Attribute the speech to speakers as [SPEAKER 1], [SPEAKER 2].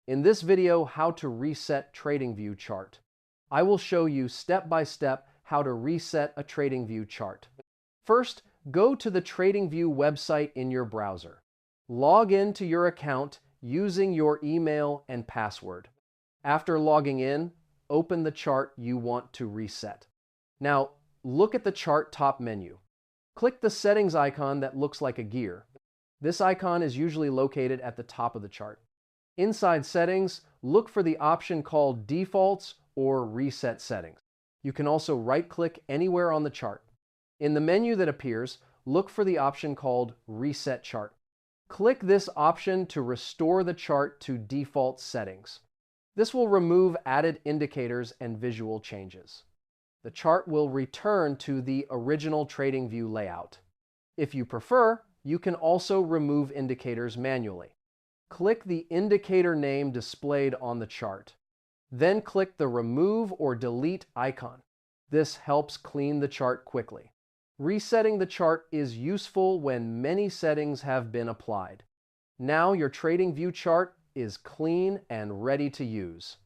[SPEAKER 1] In this video, how to reset TradingView chart. I will show you step by step how to reset a TradingView chart. First, go to the TradingView website in your browser. Log into your account using your email and password. After logging in, open the chart you want to reset. Now, look at the chart top menu. Click the settings icon that looks like a gear. This icon is usually located at the top of the chart. Inside Settings, look for the option called Defaults or Reset Settings. You can also right-click anywhere on the chart. In the menu that appears, look for the option called Reset Chart. Click this option to restore the chart to default settings. This will remove added indicators and visual changes. The chart will return to the original TradingView layout. If you prefer, you can also remove indicators manually. Click the indicator name displayed on the chart. Then click the Remove or Delete icon. This helps clean the chart quickly. Resetting the chart is useful when many settings have been applied. Now your TradingView chart is clean and ready to use.